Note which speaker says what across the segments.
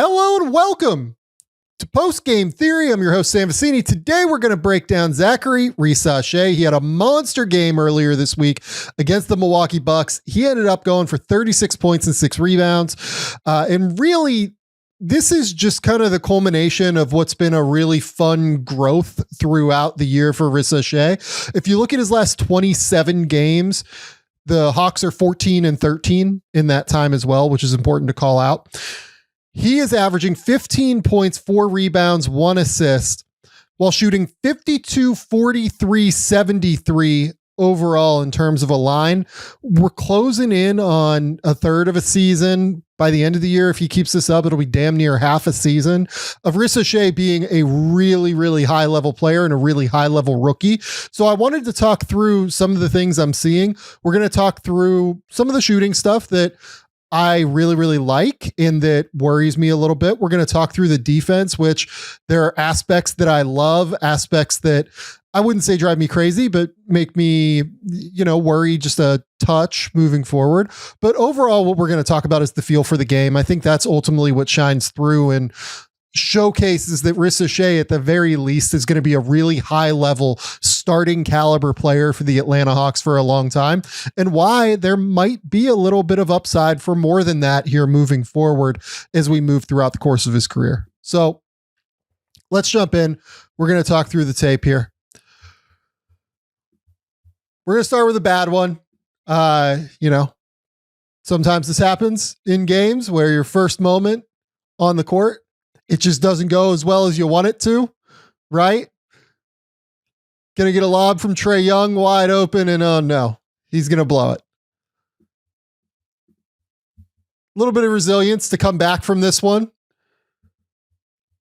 Speaker 1: Hello and welcome to Post Game Theory. I'm your host, Sam Vecenie. Today, we're going to break down Zaccharie Risacher. He had a monster game earlier this week against the Milwaukee Bucks. He ended up going for 36 points and 6 rebounds. And really, this is just kind of the culmination of what's been a really fun growth throughout the year for Risacher. If you look at his last 27 games, the Hawks are 14-13 in that time as well, which is important to call out. He is averaging 15 points, 4 rebounds, 1 assist, while shooting 52, 43, 73 overall in terms of a line. We're closing in on a third of a season. By the end of the year, if he keeps this up, it'll be damn near half a season of Risacher being a really, really high level player and a really high level rookie. So I wanted to talk through some of the things I'm seeing. We're going to talk through some of the shooting stuff that I really, really like and that worries me a little bit. We're going to talk through the defense, which there are aspects that I love, aspects that I wouldn't say drive me crazy, but make me, worry just a touch moving forward. But overall, what we're going to talk about is the feel for the game. I think that's ultimately what shines through and showcases that Risacher, at the very least, is going to be a really high level starting caliber player for the Atlanta Hawks for a long time, and why there might be a little bit of upside for more than that here moving forward as we move throughout the course of his career. So let's jump in. We're going to talk through the tape here. We're going to start with a bad one. Sometimes this happens in games where your first moment on the court, it just doesn't go as well as you want it to, right? Going to get a lob from Trae Young wide open, and oh no, he's going to blow it. A little bit of resilience to come back from this one.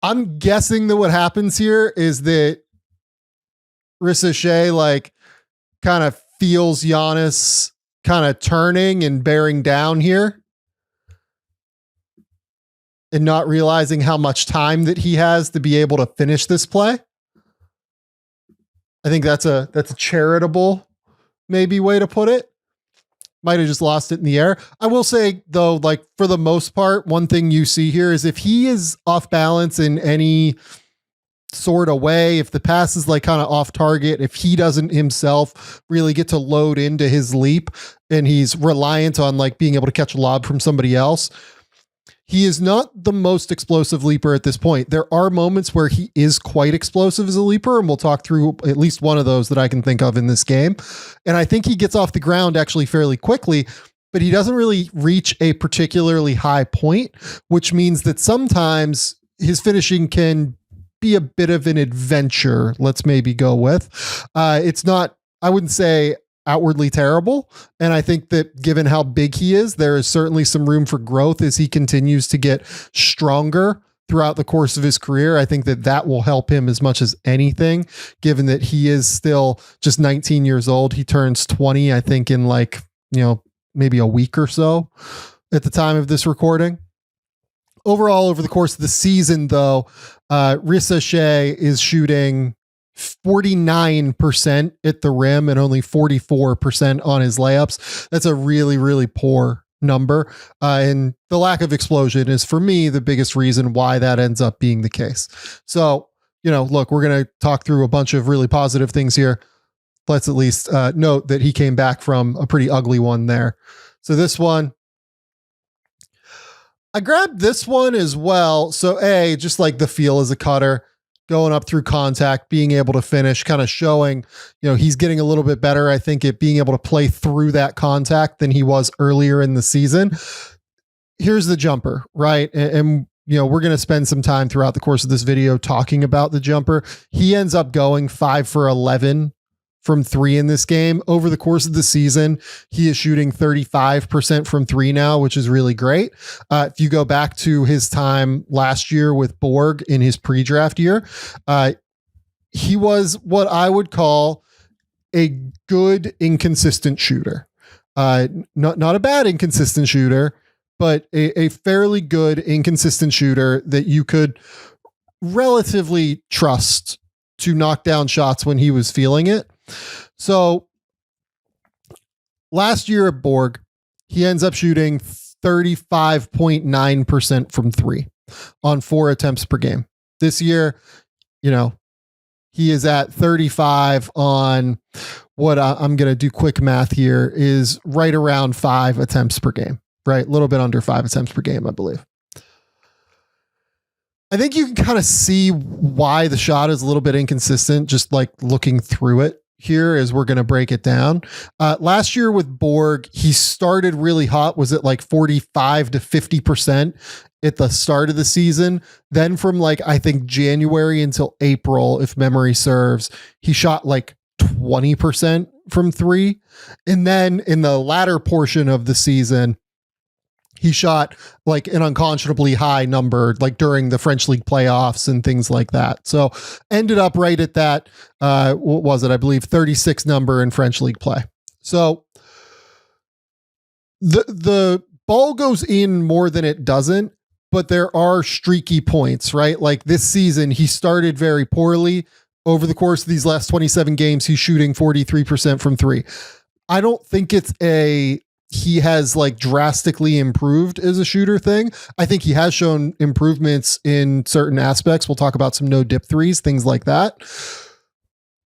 Speaker 1: I'm guessing that what happens here is that Risacher kind of feels Giannis kind of turning and bearing down here, and not realizing how much time that he has to be able to finish this play. I think that's a charitable maybe way to put it. Might have just lost it in the air. I will say though, for the most part, one thing you see here is if he is off balance in any sort of way, if the pass is kind of off target, if he doesn't himself really get to load into his leap and he's reliant on being able to catch a lob from somebody else, he is not the most explosive leaper at this point. There are moments where he is quite explosive as a leaper, and we'll talk through at least one of those that I can think of in this game. And I think he gets off the ground actually fairly quickly, but he doesn't really reach a particularly high point, which means that sometimes his finishing can be a bit of an adventure. Let's maybe go with. It's not, I wouldn't say outwardly terrible. And I think that given how big he is, there is certainly some room for growth as he continues to get stronger throughout the course of his career. I think that will help him as much as anything, given that he is still just 19 years old. He turns 20, I think, in maybe a week or so at the time of this recording. Overall, over the course of the season, though, Risacher is shooting 49% at the rim and only 44% on his layups. That's a really, really poor number. And the lack of explosion is, for me, the biggest reason why that ends up being the case. So, look, we're going to talk through a bunch of really positive things here. Let's at least note that he came back from a pretty ugly one there. So this one, I grabbed this one as well. So just the feel as a cutter, going up through contact, being able to finish, kind of showing, he's getting a little bit better, I think, at being able to play through that contact than he was earlier in the season. Here's the jumper, right? And we're going to spend some time throughout the course of this video talking about the jumper. He ends up going 5 for 11 from 3 in this game. Over the course of the season, he is shooting 35% from 3 now, which is really great. If you go back to his time last year with Borg in his pre-draft year, he was what I would call a good inconsistent shooter. Not a bad inconsistent shooter, but a fairly good inconsistent shooter that you could relatively trust to knock down shots when he was feeling it. So last year at Borg, he ends up shooting 35.9% from 3. on 4 attempts per game. This year, he is at 35 on what I'm going to do quick math here is right around 5 attempts per game, right? A little bit under 5 attempts per game, I believe. I think you can kind of see why the shot is a little bit inconsistent, just like looking through it here as we're going to break it down. Last year with Borg, he started really hot. Was it like 45 to 50% at the start of the season? Then from I think January until April, if memory serves, he shot like 20% from 3. And then in the latter portion of the season, he shot like an unconscionably high number, like during the French League playoffs and things like that. So ended up right at that, what was it? I believe 36 number in French League play. So the ball goes in more than it doesn't, but there are streaky points, right? Like this season, he started very poorly. Over the course of these last 27 games, he's shooting 43% from 3. I don't think it's he has drastically improved as a shooter thing. I think he has shown improvements in certain aspects. We'll talk about some no dip threes, things like that.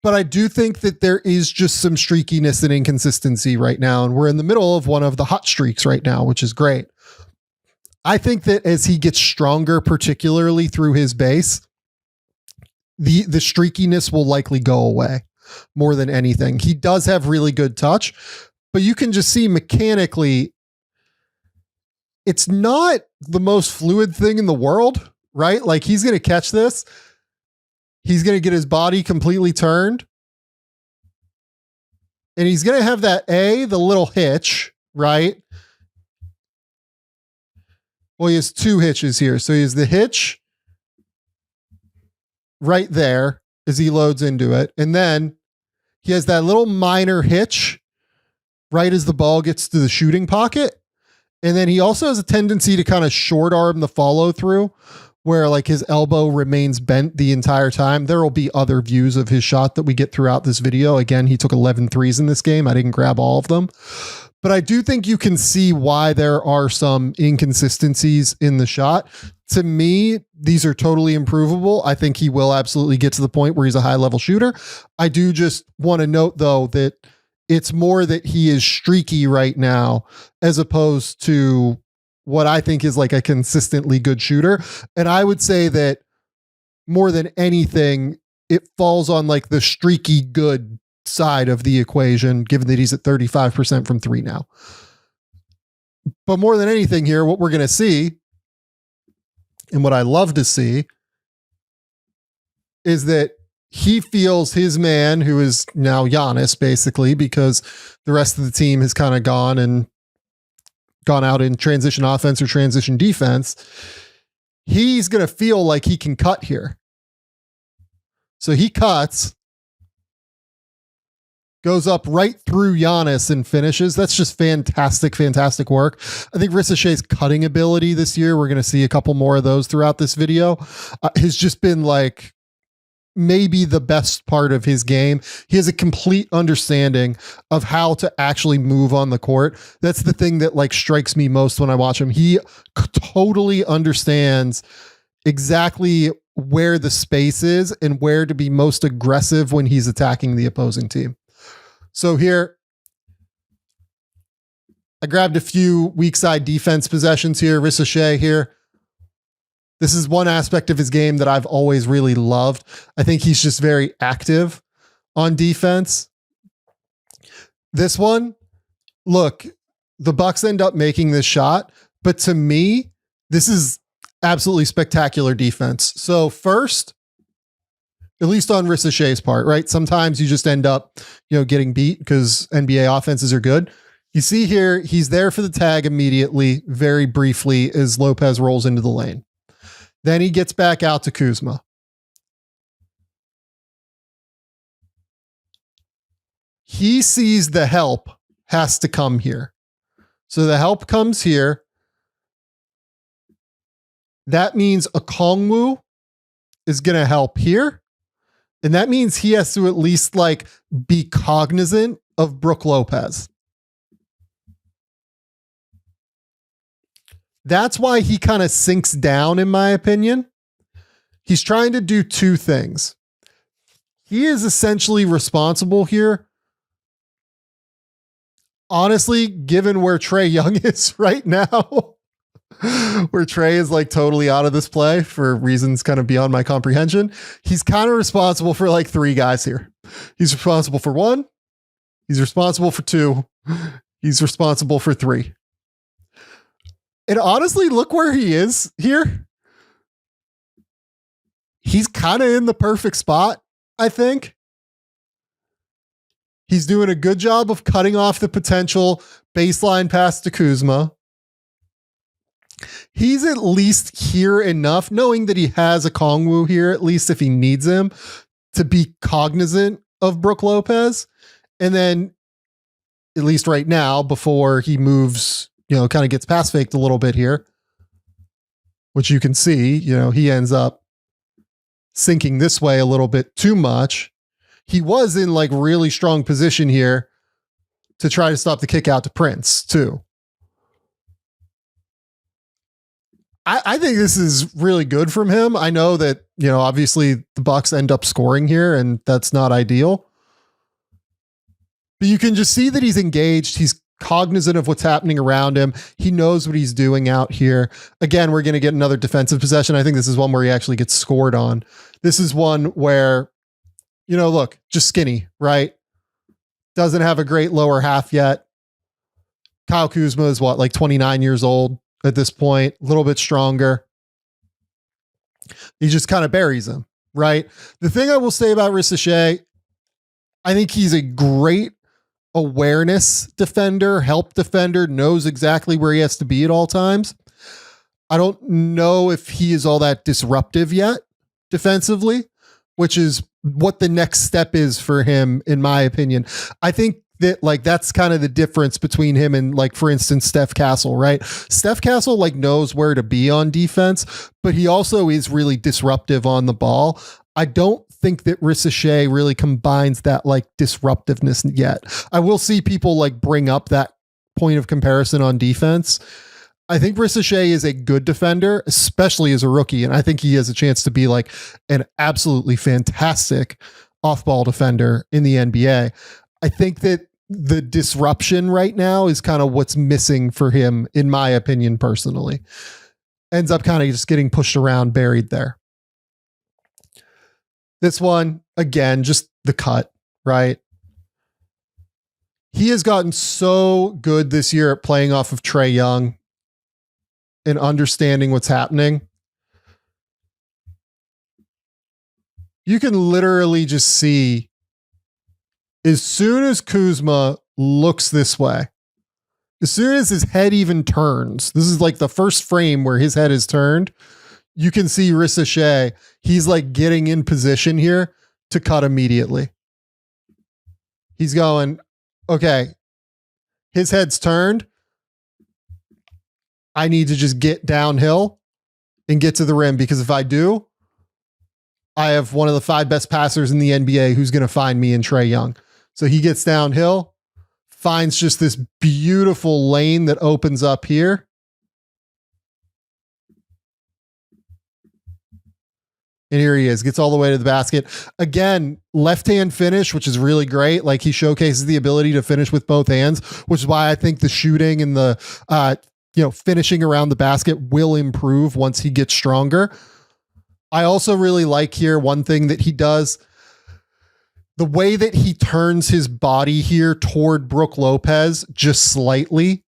Speaker 1: But I do think that there is just some streakiness and inconsistency right now. And we're in the middle of one of the hot streaks right now, which is great. I think that as he gets stronger, particularly through his base, the streakiness will likely go away more than anything. He does have really good touch, but you can just see mechanically, it's not the most fluid thing in the world, right? Like he's going to catch this. He's going to get his body completely turned. And he's going to have the little hitch, right? Well, he has 2 hitches here. So he has the hitch right there as he loads into it. And then he has that little minor hitch right as the ball gets to the shooting pocket. And then he also has a tendency to kind of short arm the follow through where his elbow remains bent the entire time. There will be other views of his shot that we get throughout this video. Again, he took 11 threes in this game. I didn't grab all of them, but I do think you can see why there are some inconsistencies in the shot. To me, these are totally improvable. I think he will absolutely get to the point where he's a high level shooter. I do just want to note though, that it's more that he is streaky right now, as opposed to what I think is a consistently good shooter. And I would say that more than anything, it falls on the streaky good side of the equation, given that he's at 35% from 3 now. But more than anything here, what we're going to see, and what I love to see, is that he feels his man, who is now Giannis, basically, because the rest of the team has kind of gone out in transition offense or transition defense. He's going to feel like he can cut here. So he cuts, goes up right through Giannis and finishes. That's just fantastic, fantastic work. I think Risacher's cutting ability this year, we're going to see a couple more of those throughout this video, has just been maybe the best part of his game. He has a complete understanding of how to actually move on the court. That's the thing that strikes me most when I watch him. He totally understands exactly where the space is and where to be most aggressive when he's attacking the opposing team. So here, I grabbed a few weak side defense possessions here. Risacher here. This is one aspect of his game that I've always really loved. I think he's just very active on defense. This one, look, the Bucks end up making this shot, but to me, this is absolutely spectacular defense. So first, at least on Risacher's part, right? Sometimes you just end up, getting beat because NBA offenses are good. You see here, he's there for the tag immediately, very briefly, as Lopez rolls into the lane. Then he gets back out to Kuzma. He sees the help has to come here. So the help comes here. That means Okongwu is going to help here. And that means he has to at least be cognizant of Brook Lopez. That's why he kind of sinks down, in my opinion. He's trying to do two things. He is essentially responsible here. Honestly, given where Trae Young is right now, where Trae is like totally out of this play for reasons kind of beyond my comprehension, he's kind of responsible for like three guys here. He's responsible for one. He's responsible for two. He's responsible for three. And honestly, look where he is here. He's kind of in the perfect spot, I think. He's doing a good job of cutting off the potential baseline pass to Kuzma. He's at least here enough, knowing that he has a Kongwu here, at least if he needs him, to be cognizant of Brook Lopez. And then, at least right now, before he moves, kind of gets pass faked a little bit here, which you can see, he ends up sinking this way a little bit too much. He was in like really strong position here to try to stop the kick out to Prince too. I think this is really good from him. I know that, obviously the Bucks end up scoring here and that's not ideal, but you can just see that he's engaged. He's cognizant of what's happening around him. He knows what he's doing out here. Again, we're going to get another defensive possession. I think this is one where he actually gets scored on. This is one where, look, just skinny, right? Doesn't have a great lower half yet. Kyle Kuzma is like 29 years old at this point, a little bit stronger. He just kind of buries him, right? The thing I will say about Risacher, I think he's a great awareness defender, help defender, knows exactly where he has to be at all times. I don't know if he is all that disruptive yet defensively, which is what the next step is for him, in my opinion. I think that that's kind of the difference between him and for instance, Steph Castle, right? Steph Castle knows where to be on defense, but he also is really disruptive on the ball. I don't think that Risacher really combines that disruptiveness yet. I will see people bring up that point of comparison on defense. I think Risacher is a good defender, especially as a rookie. And I think he has a chance to be an absolutely fantastic off-ball defender in the NBA. I think that the disruption right now is kind of what's missing for him, in my opinion, personally. Ends up kind of just getting pushed around, buried there. This one, again, just the cut, right? He has gotten so good this year at playing off of Trae Young and understanding what's happening. You can literally just see as soon as Kuzma looks this way, as soon as his head even turns, this is the first frame where his head is turned. You can see Risacher, he's getting in position here to cut immediately. He's going, okay, his head's turned. I need to just get downhill and get to the rim, because if I do, I have one of the 5 best passers in the NBA who's going to find me in Trae Young. So he gets downhill, finds just this beautiful lane that opens up here. And here he is, gets all the way to the basket. Again, left-hand finish, which is really great. He showcases the ability to finish with both hands, which is why I think the shooting and the, finishing around the basket will improve once he gets stronger. I also really like here one thing that he does. The way that he turns his body here toward Brook Lopez just slightly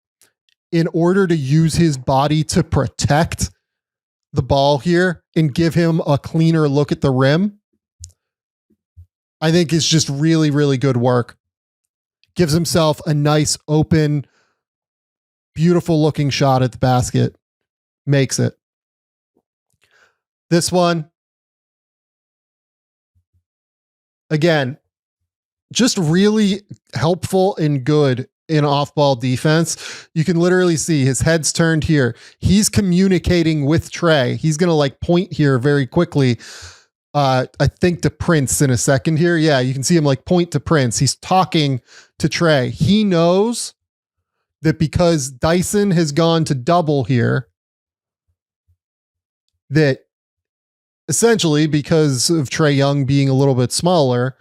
Speaker 1: in order to use his body to protect the ball here and give him a cleaner look at the rim, I think is just really, really good work. Gives himself a nice, open, beautiful looking shot at the basket. Makes it. This one, again, just really helpful and good in off-ball defense. You can literally see his head's turned here. He's communicating with Trae. He's going to point here very quickly. I think to Prince in a second here. Yeah, you can see him point to Prince. He's talking to Trae. He knows that because Dyson has gone to double here, that essentially, because of Trae Young being a little bit smaller,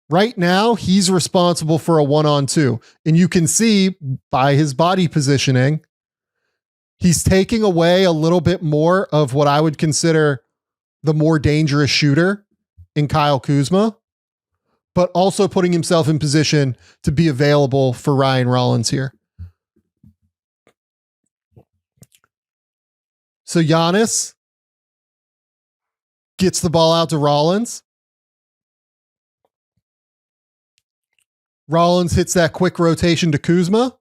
Speaker 1: right now he's responsible for a 1-on-2. And you can see by his body positioning, he's taking away a little bit more of what I would consider the more dangerous shooter in Kyle Kuzma, but also putting himself in position to be available for Ryan Rollins here. So Giannis gets the ball out to Rollins. Rollins hits that quick rotation to Kuzma.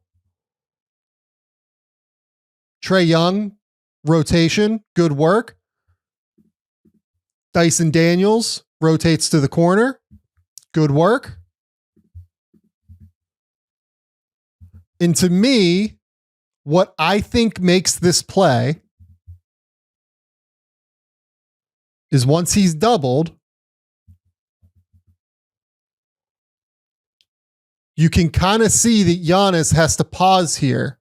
Speaker 1: Trae Young, rotation, good work. Dyson Daniels rotates to the corner. Good work. And to me, what I think makes this play is once he's doubled, you can kind of see that Giannis has to pause here.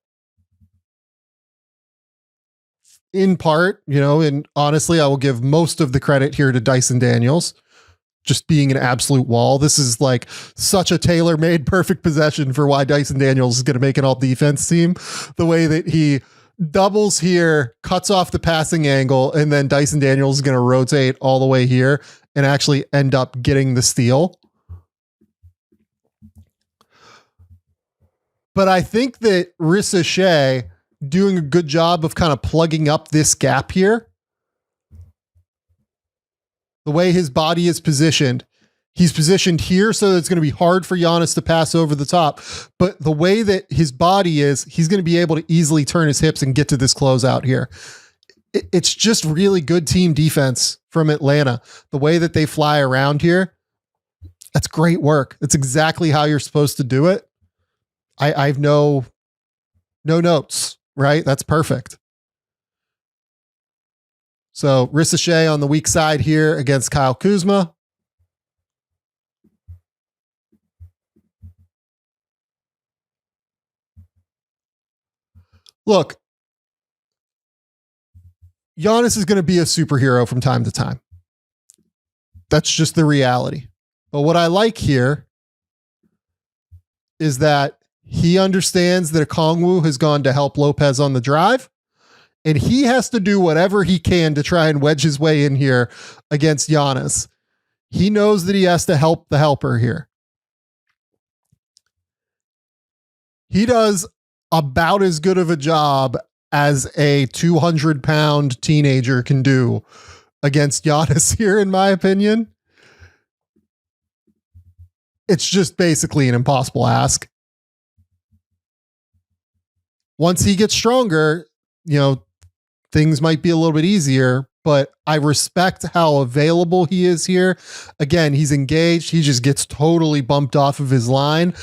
Speaker 1: In part, and honestly, I will give most of the credit here to Dyson Daniels, just being an absolute wall. This is like such a tailor-made perfect possession for why Dyson Daniels is going to make an all-defense team. The way that he doubles here, cuts off the passing angle, and then Dyson Daniels is going to rotate all the way here and actually end up getting the steal. But I think that Risacher doing a good job of kind of plugging up this gap here. The way his body is positioned, he's positioned here so that it's going to be hard for Giannis to pass over the top. But the way that his body is, he's going to be able to easily turn his hips and get to this closeout here. It's just really good team defense from Atlanta. The way that they fly around here, that's great work. That's exactly how you're supposed to do it. I've no notes, right? That's perfect. So Risacher on the weak side here against Kyle Kuzma. Look, Giannis is going to be a superhero from time to time. That's just the reality. But what I like here is that he understands that Okongwu has gone to help Lopez on the drive, and he has to do whatever he can to try and wedge his way in here against Giannis. He knows that he has to help the helper here. He does about as good of a job as a 200-pound teenager can do against Giannis here, in my opinion. It's just basically an impossible ask. Once he gets stronger, things might be a little bit easier, but I respect how available he is here. Again, he's engaged. He just gets totally bumped off of his line.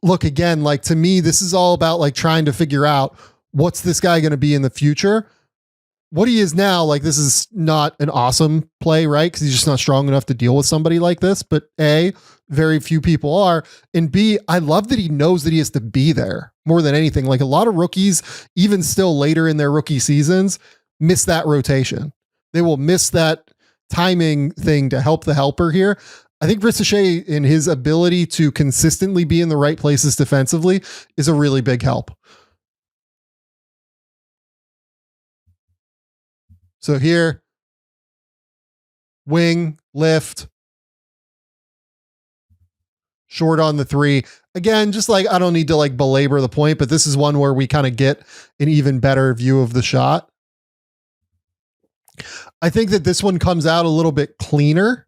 Speaker 1: Look, again, like to me, this is all about like trying to figure out what's this guy going to be in the future. What he is now, like this is not an awesome play, right? Because he's just not strong enough to deal with somebody like this. But A, very few people are. And B, I love that he knows that he has to be there more than anything. Like a lot of rookies, even still later in their rookie seasons, miss that rotation. They will miss that timing thing to help the helper here. I think Risacher, in his ability to consistently be in the right places defensively, is a really big help. So here, wing, lift, short on the three. Again, just like, I don't need to like belabor the point, but this is one where we kind of get an even better view of the shot. I think that this one comes out a little bit cleaner.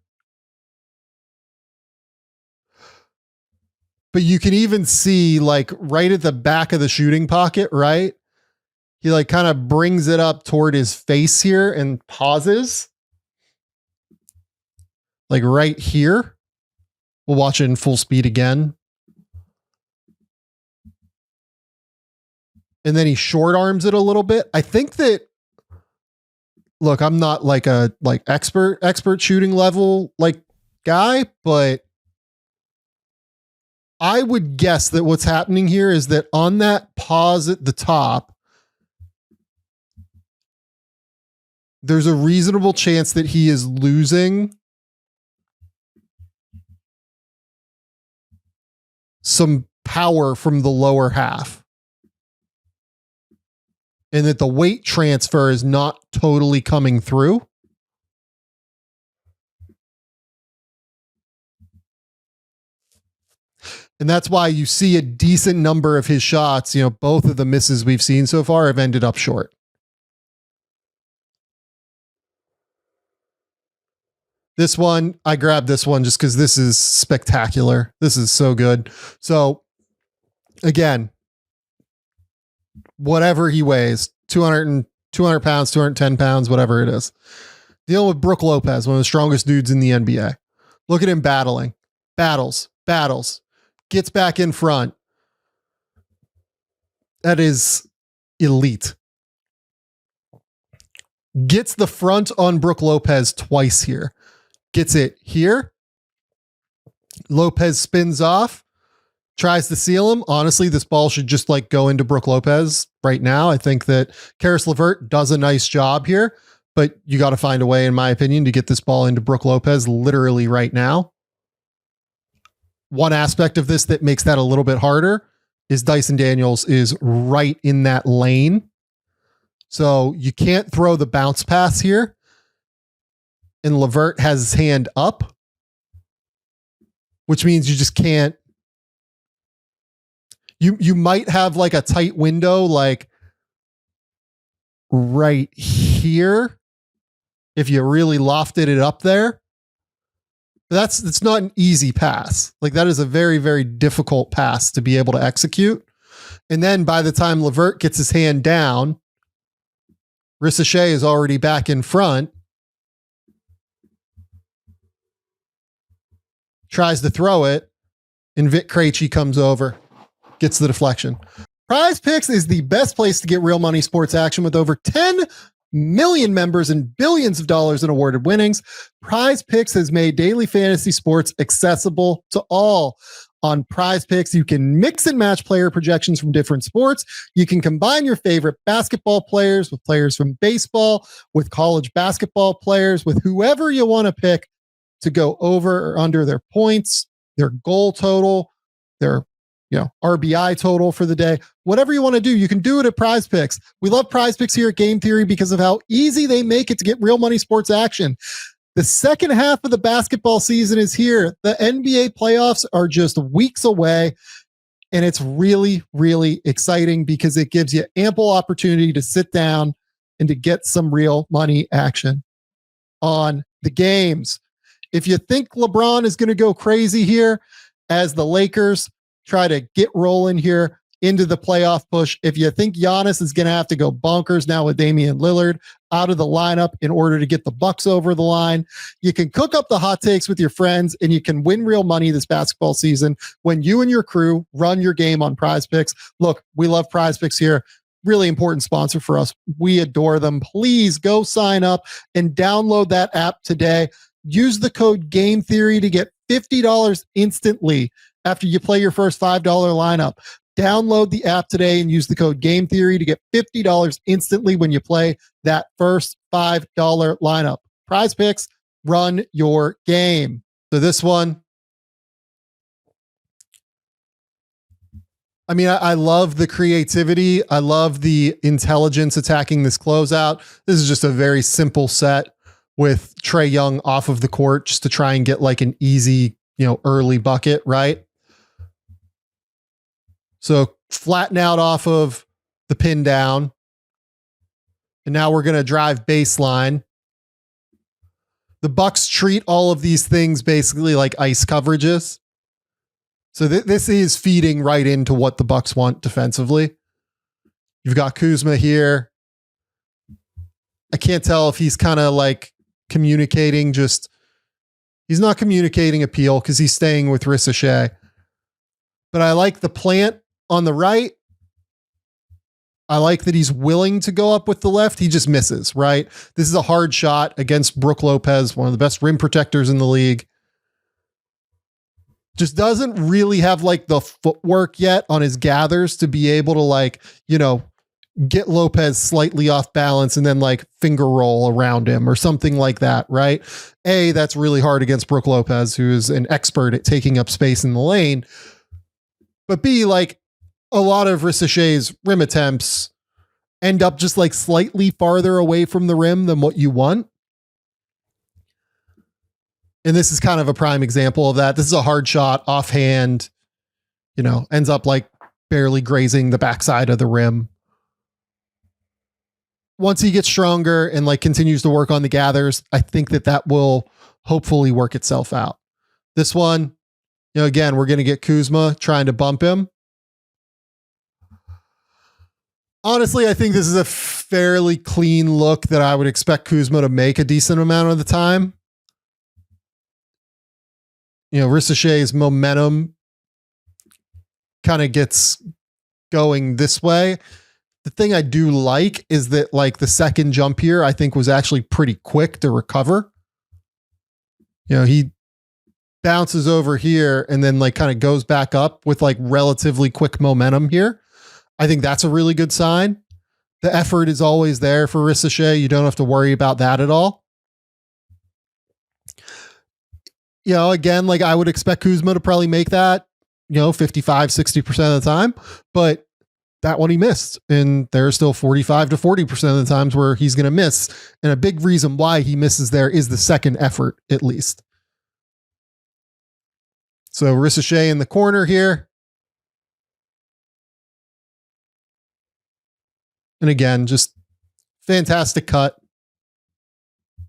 Speaker 1: But you can even see like right at the back of the shooting pocket, right? He like kind of brings it up toward his face here and pauses. Like right here. We'll watch it in full speed again. And then he short arms it a little bit. I think that, look, I'm not like a expert shooting level like guy, but I would guess that what's happening here is that on that pause at the top, there's a reasonable chance that he is losing some power from the lower half, and that the weight transfer is not totally coming through. And that's why you see a decent number of his shots, both of the misses we've seen so far have ended up short. This one, I grabbed this one just because this is spectacular. This is so good. So again, whatever he weighs, 200 pounds, 210 pounds, whatever it is. Dealing with Brook Lopez, one of the strongest dudes in the NBA. Look at him battling. Battles. Gets back in front. That is elite. Gets the front on Brook Lopez twice here. Gets it here. Lopez spins off. Tries to seal him. Honestly, this ball should just go into Brook Lopez right now. I think that Caris LeVert does a nice job here, but you got to find a way, in my opinion, to get this ball into Brook Lopez literally right now. One aspect of this that makes that a little bit harder is Dyson Daniels is right in that lane. So you can't throw the bounce pass here. And LeVert has his hand up, which means you just can't. You might have a tight window right here if you really lofted it up there. It's not an easy pass. That is a very, very difficult pass to be able to execute. And then by the time LeVert gets his hand down, Risacher is already back in front. Tries to throw it, and Vic Krejci comes over, gets the deflection. PrizePicks is the best place to get real money sports action with over 10 million members and billions of dollars in awarded winnings. PrizePicks has made daily fantasy sports accessible to all. On PrizePicks, you can mix and match player projections from different sports. You can combine your favorite basketball players with players from baseball, with college basketball players, with whoever you want to pick to go over or under their points, their goal total, their RBI total for the day. Whatever you want to do, you can do it at PrizePicks. We love PrizePicks here at Game Theory because of how easy they make it to get real money sports action. The second half of the basketball season is here. The NBA playoffs are just weeks away, and it's really, really exciting because it gives you ample opportunity to sit down and to get some real money action on the games. If you think LeBron is going to go crazy here as the Lakers try to get rolling here into the playoff push, if you think Giannis is going to have to go bonkers now with Damian Lillard out of the lineup in order to get the Bucks over the line, you can cook up the hot takes with your friends and you can win real money this basketball season when you and your crew run your game on PrizePicks. Look, we love PrizePicks here. Really important sponsor for us. We adore them. Please go sign up and download that app today. Use the code Game Theory to get $50 instantly after you play your first $5 lineup. Download the app today and use the code Game Theory to get $50 instantly when you play that first $5 lineup. PrizePicks, run your game. So this one, I love the creativity. I love the intelligence attacking this closeout. This is just a very simple set with Trae Young off of the court just to try and get an easy, early bucket, right? So flatten out off of the pin down. And now we're going to drive baseline. The Bucks treat all of these things basically like ice coverages. So this is feeding right into what the Bucks want defensively. You've got Kuzma here. I can't tell if he's kind of communicating he's not communicating appeal because he's staying with Risacher. But I like the plant on the right. I like that he's willing to go up with the left. He just misses, right? This is a hard shot against Brook Lopez, one of the best rim protectors in the league. Just doesn't really have the footwork yet on his gathers to be able to get Lopez slightly off balance and then like finger roll around him or something like that, right? A, that's really hard against Brooke Lopez, who is an expert at taking up space in the lane. But B, like a lot of Risacher's rim attempts end up just like slightly farther away from the rim than what you want. And this is kind of a prime example of that. This is a hard shot offhand, ends up like barely grazing the backside of the rim. Once he gets stronger and like continues to work on the gathers, I think that will hopefully work itself out. This one, again, we're going to get Kuzma trying to bump him. Honestly, I think this is a fairly clean look that I would expect Kuzma to make a decent amount of the time. Risacher's momentum kind of gets going this way. The thing I do like is that like the second jump here, I think was actually pretty quick to recover. He bounces over here and then like kind of goes back up with like relatively quick momentum here. I think that's a really good sign. The effort is always there for Risacher. You don't have to worry about that at all. Again, like I would expect Kuzma to probably make that, 55, 60% of the time, but that one he missed. And there's still 45 to 40% of the times where he's going to miss. And a big reason why he misses there is the second effort, at least. So Risacher in the corner here. And again, just fantastic cut,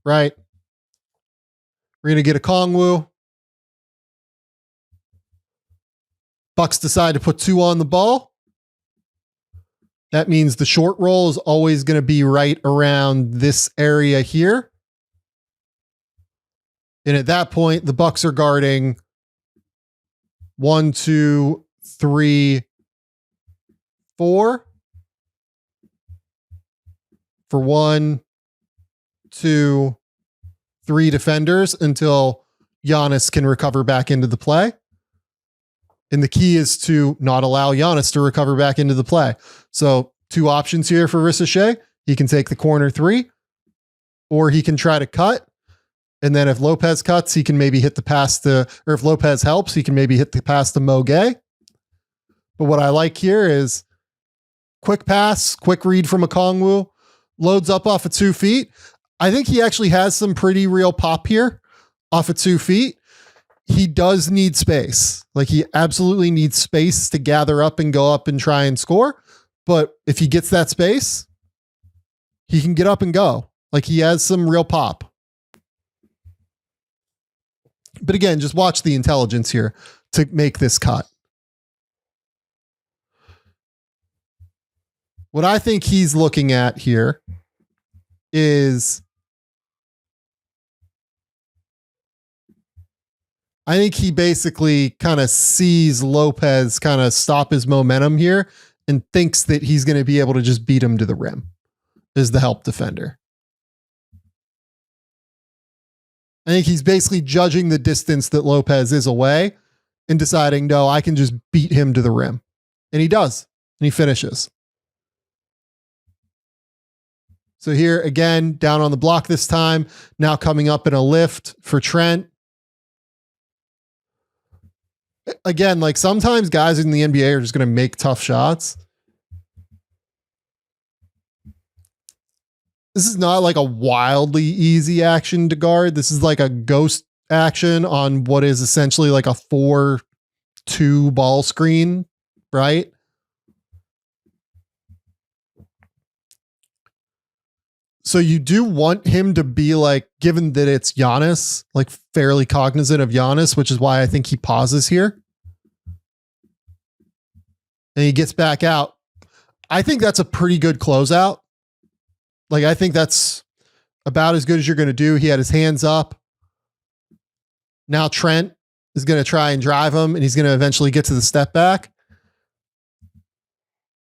Speaker 1: right? We're going to get a Kongwu. Bucks decide to put 2 on the ball. That means the short roll is always going to be right around this area here. And at that point, the Bucks are guarding 1, 2, 3, 4. For 1, 2, 3 defenders until Giannis can recover back into the play. And the key is to not allow Giannis to recover back into the play. So 2 options here for Risacher. He can take the corner 3, or he can try to cut. And then if Lopez cuts, he can maybe hit the pass to, or if Lopez helps, he can maybe hit the pass to Mo Gay. But what I like here is quick pass, quick read from a Kongwu, loads up off of 2 feet. I think he actually has some pretty real pop here off of 2 feet. He does need space. Like he absolutely needs space to gather up and go up and try and score. But if he gets that space, he can get up and go. Like he has some real pop. But again, just watch the intelligence here to make this cut. What I think he's looking at here is I think he basically kind of sees Lopez kind of stop his momentum here and thinks that he's going to be able to just beat him to the rim as the help defender. I think he's basically judging the distance that Lopez is away and deciding, no, I can just beat him to the rim. And he does. And he finishes. So here again, down on the block this time, now coming up in a lift for Trent. Again, like sometimes guys in the NBA are just going to make tough shots. This is not like a wildly easy action to guard. This is like a ghost action on what is essentially like a 4-2 ball screen, right? So you do want him to be like, given that it's Giannis, like fairly cognizant of Giannis, which is why I think he pauses here. And he gets back out. I think that's a pretty good closeout. Like, I think that's about as good as you're going to do. He had his hands up. Now Trent is going to try and drive him, and he's going to eventually get to the step back.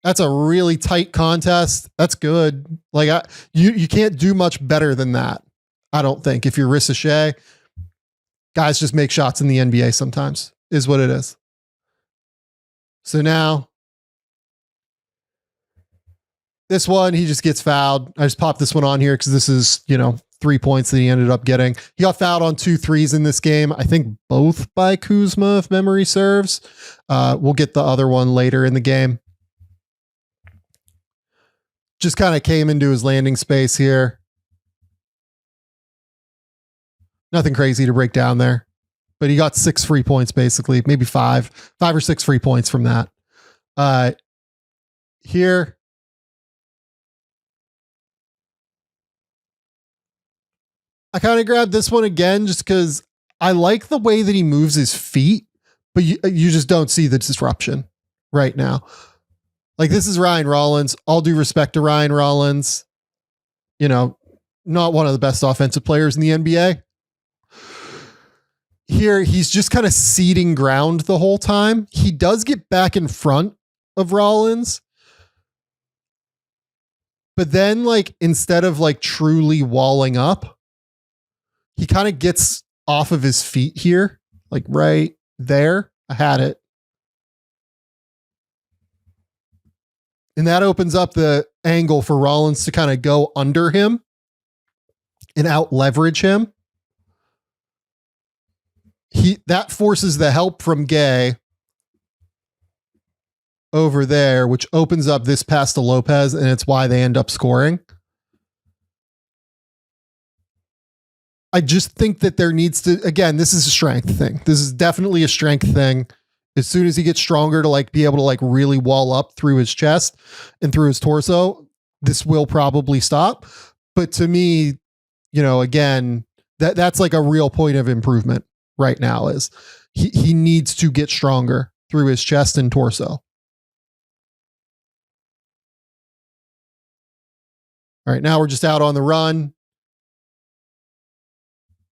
Speaker 1: That's a really tight contest. That's good. Like you can't do much better than that. I don't think if you're Risacher, guys just make shots in the NBA sometimes is what it is. So now This one, he just gets fouled. I just popped this one on here because this is, 3 points that he ended up getting. He got fouled on 2 threes in this game. I think both by Kuzma, if memory serves. We'll get the other one later in the game. Just kind of came into his landing space here. Nothing crazy to break down there. But he got 6 free points, basically. Maybe 5 or 6 free points from that. Here. I kind of grabbed this one again just because I like the way that he moves his feet, but you just don't see the disruption right now. Like, this is Ryan Rollins. All due respect to Ryan Rollins. Not one of the best offensive players in the NBA. Here, he's just kind of ceding ground the whole time. He does get back in front of Rollins. But then, instead of truly walling up, he kind of gets off of his feet here, right there. I had it. And that opens up the angle for Rollins to kind of go under him and out leverage him. That forces the help from Gay over there, which opens up this pass to Lopez, and it's why they end up scoring. I just think that there needs to, again, this is a strength thing. This is definitely a strength thing. As soon as he gets stronger to be able to really wall up through his chest and through his torso, this will probably stop. But to me, again, that's a real point of improvement right now is he needs to get stronger through his chest and torso. All right, now we're just out on the run.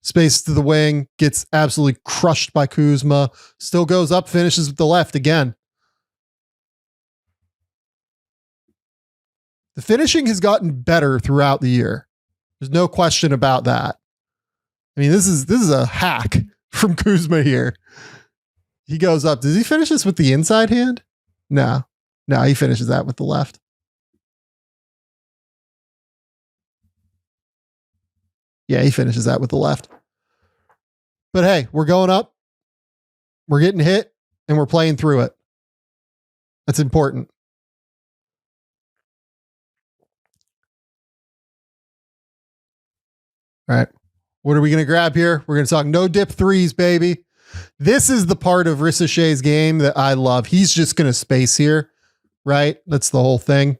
Speaker 1: Space to the wing, gets absolutely crushed by Kuzma. Still goes up, finishes with the left again. The finishing has gotten better throughout the year. There's no question about that. I mean, this is a hack from Kuzma here. He goes up. Does he finish this with the inside hand? No, he finishes that with the left. Yeah, he finishes that with the left. But hey, we're going up. We're getting hit, and we're playing through it. That's important. All right. What are we going to grab here? We're going to talk no dip threes, baby. This is the part of Risacher's game that I love. He's just going to space here, right? That's the whole thing.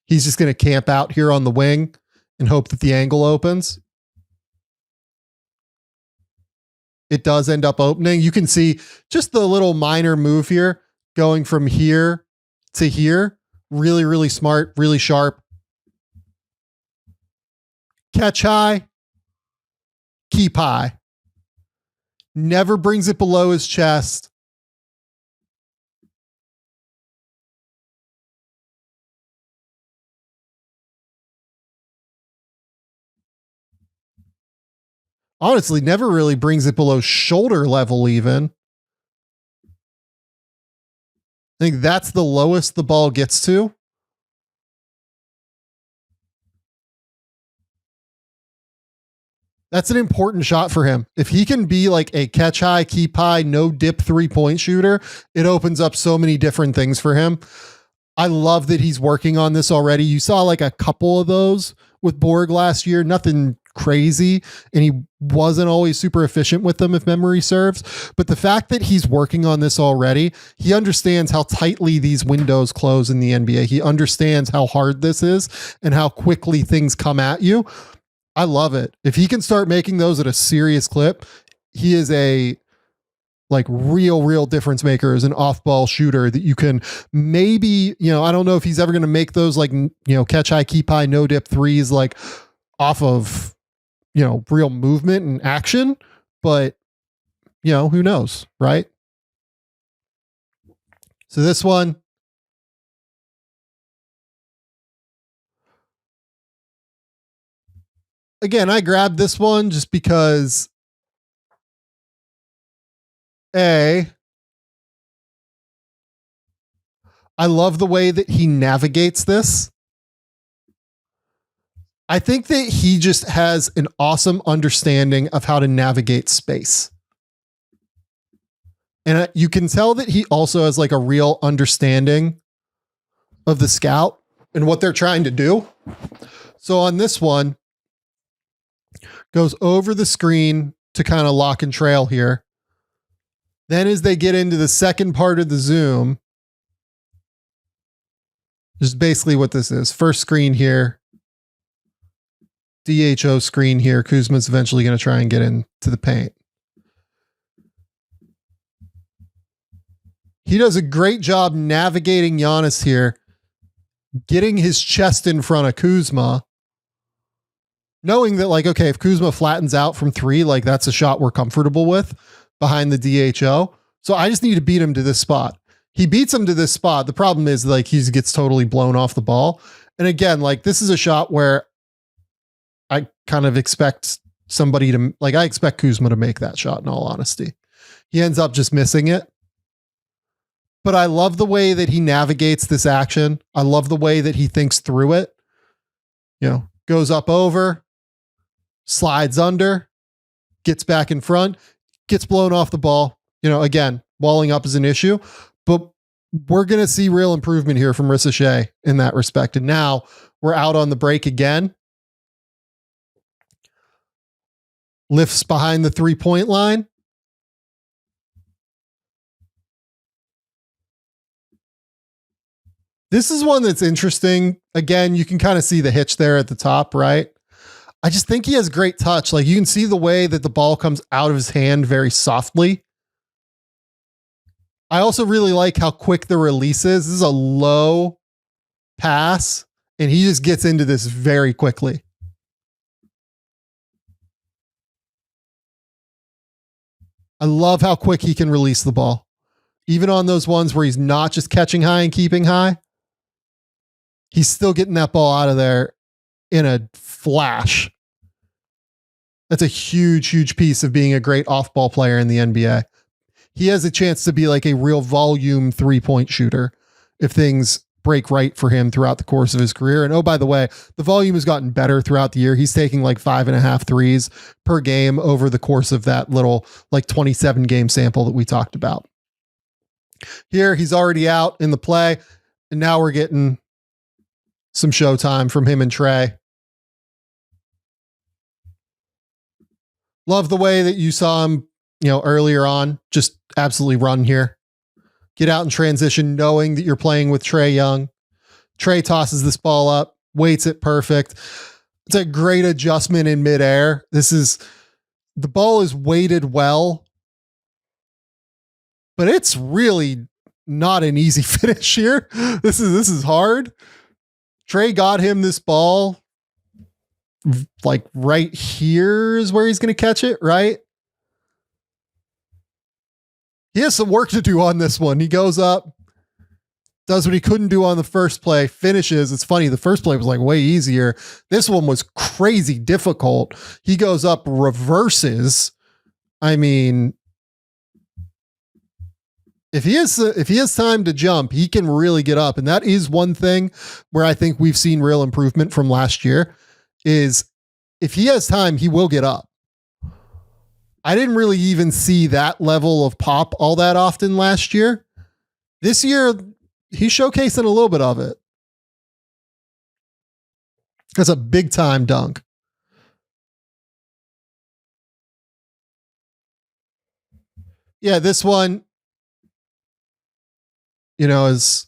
Speaker 1: He's just going to camp out here on the wing and hope that the angle opens. It does end up opening. You can see just the little minor move here going from here to here. Really, really smart, really sharp. Catch high, keep high. Never brings it below his chest. Honestly, never really brings it below shoulder level even. I think that's the lowest the ball gets to. That's an important shot for him. If he can be a catch high, keep high, no dip 3-point shooter, it opens up so many different things for him. I love that he's working on this already. You saw a couple of those with Borg last year, nothing crazy, and he wasn't always super efficient with them if memory serves. But the fact that he's working on this already, he understands how tightly these windows close in the NBA. He understands how hard this is and how quickly things come at you. I love it. If he can start making those at a serious clip, he is a real difference maker as an off-ball shooter that you can maybe, I don't know if he's ever going to make those catch high, keep high, no dip threes off of, real movement and action, but who knows, right? So this one, again, I grabbed this one just because I love the way that he navigates this. I think that he just has an awesome understanding of how to navigate space. And you can tell that he also has like a real understanding of the scout and what they're trying to do. So on this one, goes over the screen to kind of lock and trail here. Then as they get into the second part of the zoom, this is basically what this is. First screen here. DHO screen here. Kuzma's eventually going to try and get into the paint. He does a great job navigating Giannis here, getting his chest in front of Kuzma, knowing that like, okay, if Kuzma flattens out from three, like that's a shot we're comfortable with behind the DHO. So I just need to beat him to this spot. He beats him to this spot. The problem is like he gets totally blown off the ball. And again, like this is a shot where I kind of expect somebody to like, I expect Kuzma to make that shot in all honesty. He ends up just missing it. But I love the way that he navigates this action. I love the way that he thinks through it. You know, goes up over, slides under, gets back in front, gets blown off the ball. You know, again, walling up is an issue, but we're going to see real improvement here from Risacher in that respect. And now we're out on the break again. Lifts behind the 3-point line. This is one that's interesting. Again, you can kind of see the hitch there at the top, right? I just think he has great touch. Like you can see the way that the ball comes out of his hand very softly. I also really like how quick the release is. This is a low pass, and he just gets into this very quickly. I love how quick he can release the ball. Even on those ones where he's not just catching high and keeping high, he's still getting that ball out of there in a flash. That's a huge, huge piece of being a great off-ball player in the NBA. He has a chance to be like a real volume 3-point shooter if things break right for him throughout the course of his career. And oh, by the way, the volume has gotten better throughout the year. He's taking like 5.5 threes per game over the course of that little like 27 game sample that we talked about. Here, he's already out in the play, and now we're getting some showtime from him and Trey. Love the way that you saw him, you know, earlier on, just absolutely run here. Get out in transition, knowing that you're playing with Trae Young. Trey tosses this ball up, waits it perfect. It's a great adjustment in midair. The ball is weighted well, but it's really not an easy finish here. This is hard. Trey got him this ball like right here is where he's going to catch it, right? He has some work to do on this one. He goes up, does what he couldn't do on the first play, finishes. It's funny. The first play was like way easier. This one was crazy difficult. He goes up, reverses. I mean, if he has time to jump, he can really get up. And that is one thing where I think we've seen real improvement from last year is if he has time, he will get up. I didn't really even see that level of pop all that often last year. This year, he's showcasing a little bit of it. That's a big time dunk. Yeah, this one, you know, is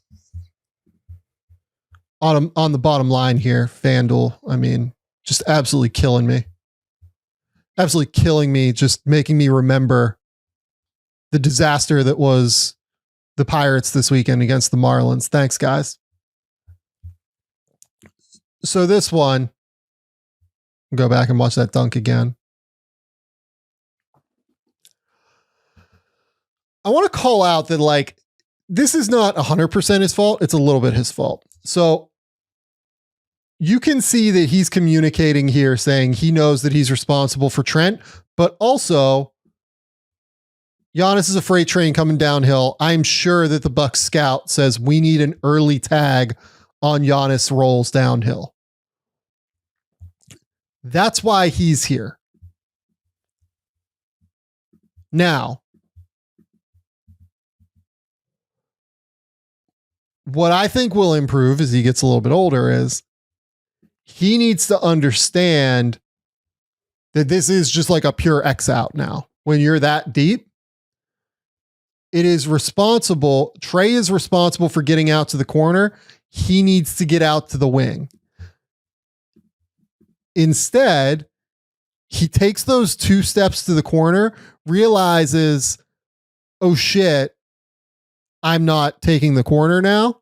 Speaker 1: on the bottom line here. FanDuel, I mean, just absolutely killing me. Absolutely killing me, just making me remember the disaster that was the Pirates this weekend against the Marlins. Thanks, guys. So this one, go back and watch that dunk again. I want to call out that like, this is not 100% his fault. It's a little bit his fault. So you can see that he's communicating here saying he knows that he's responsible for Trent, but also Giannis is a freight train coming downhill. I'm sure that the Bucks scout says we need an early tag on Giannis rolls downhill. That's why he's here. Now, what I think will improve as he gets a little bit older is he needs to understand that this is just like a pure X out now. When you're that deep, it is responsible. Trey is responsible for getting out to the corner. He needs to get out to the wing. Instead, he takes those 2 steps to the corner, realizes, oh shit, I'm not taking the corner now.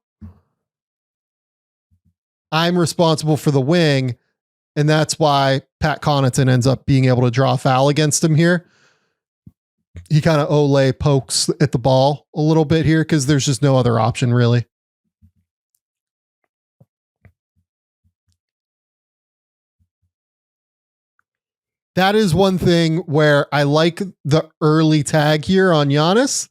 Speaker 1: I'm responsible for the wing. And that's why Pat Connaughton ends up being able to draw a foul against him here. He kind of Olay pokes at the ball a little bit here because there's just no other option really. That is one thing where I like the early tag here on Giannis.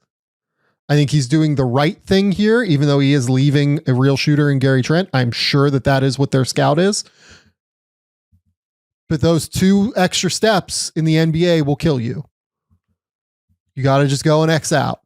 Speaker 1: I think he's doing the right thing here, even though he is leaving a real shooter in Gary Trent. I'm sure that that is what their scout is. But those 2 extra steps in the NBA will kill you. You got to just go and X out.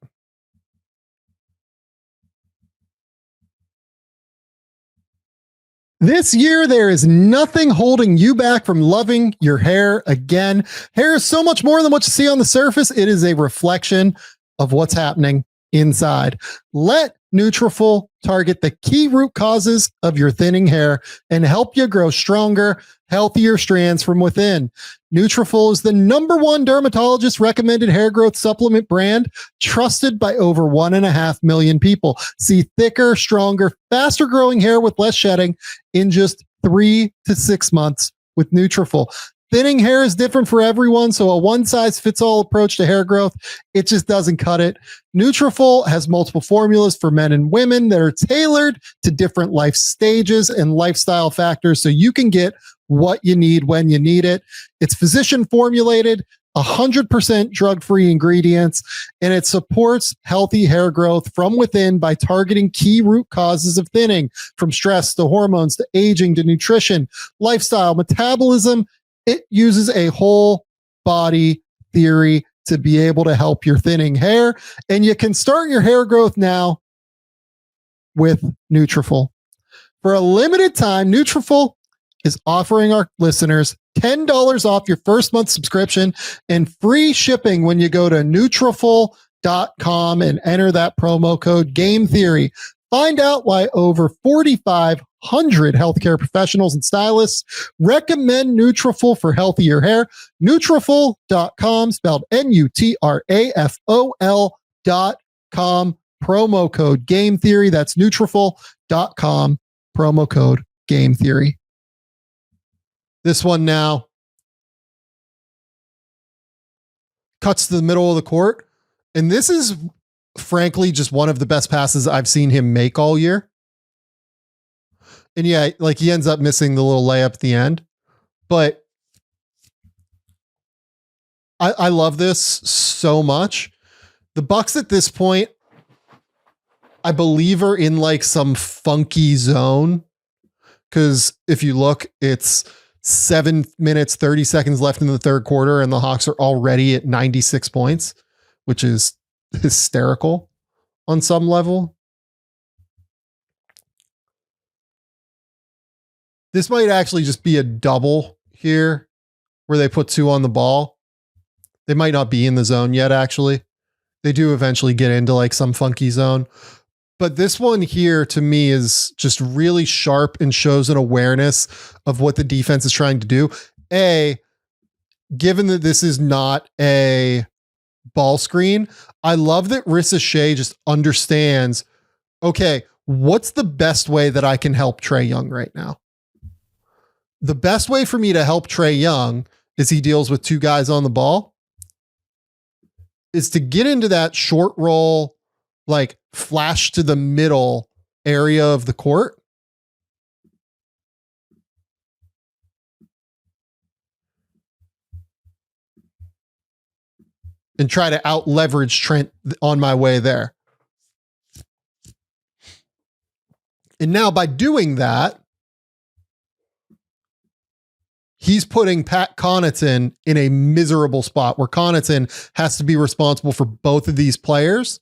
Speaker 1: This year, there is nothing holding you back from loving your hair again. Hair is so much more than what you see on the surface. It is a reflection of what's happening inside. Let Nutrafol target the key root causes of your thinning hair and help you grow stronger, healthier strands from within. Nutrafol is the #1 dermatologist recommended hair growth supplement brand, trusted by over 1.5 million people. See thicker, stronger, faster growing hair with less shedding in just 3 to 6 months with Nutrafol. Thinning hair is different for everyone, so a one-size-fits-all approach to hair growth, it just doesn't cut it. Nutrafol has multiple formulas for men and women that are tailored to different life stages and lifestyle factors, so you can get what you need when you need it. It's physician formulated, 100% drug-free ingredients, and it supports healthy hair growth from within by targeting key root causes of thinning, from stress to hormones to aging to nutrition, lifestyle, metabolism. It uses a whole body theory to be able to help your thinning hair, and you can start your hair growth now with Nutrafol. For a limited time, Nutrafol is offering our listeners $10 off your first month subscription and free shipping when you go to Nutrafol.com and enter that promo code Game Theory. Find out why over 4,500 healthcare professionals and stylists recommend Nutrafol for healthier hair. Nutrafol.com, spelled Nutrafol.com, promo code Game Theory. That's Nutrafol.com, promo code Game Theory. This one now cuts to the middle of the court. And this is frankly just one of the best passes I've seen him make all year. And yeah, like he ends up missing the little layup at the end. But I love this so much. The Bucks at this point, I believe, are in like some funky zone. Because if you look, it's 7 minutes, 30 seconds left in the third quarter, and the Hawks are already at 96 points, which is hysterical on some level. This might actually just be a double here where they put 2 on the ball. They might not be in the zone yet, actually. They do eventually get into like some funky zone. But this one here to me is just really sharp and shows an awareness of what the defense is trying to do. Given that this is not a ball screen, I love that Risacher just understands, okay, what's the best way that I can help Trae Young right now? The best way for me to help Trae Young is he deals with 2 guys on the ball, is to get into that short roll, like flash to the middle area of the court. And try to out leverage Trent on my way there. And now by doing that, he's putting Pat Connaughton in a miserable spot where Connaughton has to be responsible for both of these players.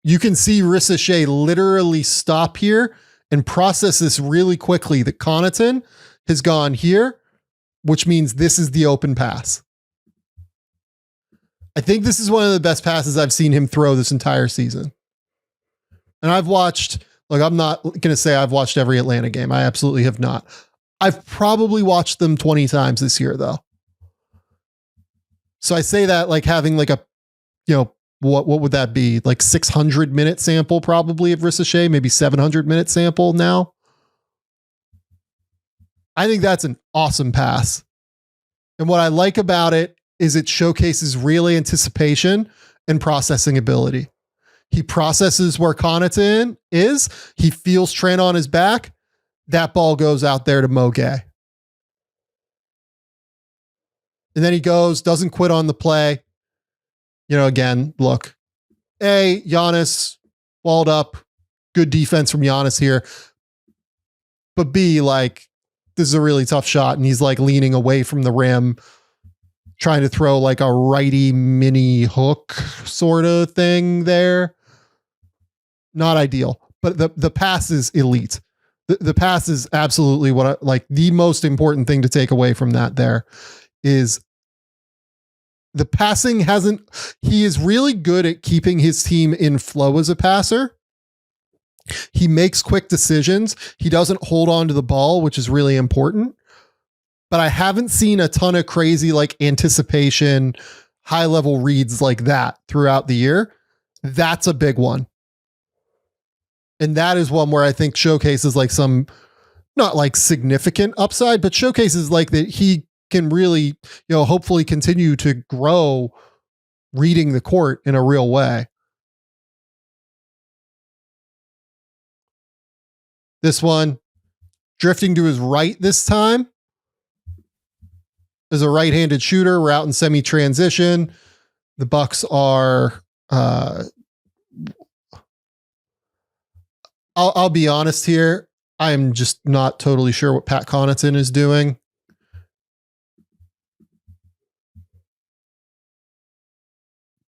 Speaker 1: You can see Risacher literally stop here and process this really quickly that Connaughton has gone here, which means this is the open pass. I think this is one of the best passes I've seen him throw this entire season. And I've watched, like, I'm not going to say I've watched every Atlanta game. I absolutely have not. I've probably watched them 20 times this year, though. So I say that like having like a, you know, what would that be? Like 600-minute sample probably of Risacher, maybe 700-minute sample now. I think that's an awesome pass. And what I like about it is it showcases real anticipation and processing ability. He processes where Connaughton is. He feels Trent on his back. That ball goes out there to Mo Gay. And then he goes, doesn't quit on the play. You know, again, look, A, Giannis walled up. Good defense from Giannis here. But B, like, this is a really tough shot. And he's like leaning away from the rim, trying to throw like a righty mini hook sort of thing there. Not ideal, but the pass is elite. The pass is absolutely what I like. The most important thing to take away from that there is the passing he is really good at keeping his team in flow as a passer. He makes quick decisions. He doesn't hold on to the ball, which is really important. But I haven't seen a ton of crazy like anticipation, high level reads like that throughout the year. That's a big one. And that is one where I think showcases like some, not like significant upside, but showcases like that he can really, you know, hopefully continue to grow reading the court in a real way. This one, drifting to his right this time. As a right-handed shooter, we're out in semi-transition. The Bucks are, I'll be honest here. I'm just not totally sure what Pat Connaughton is doing.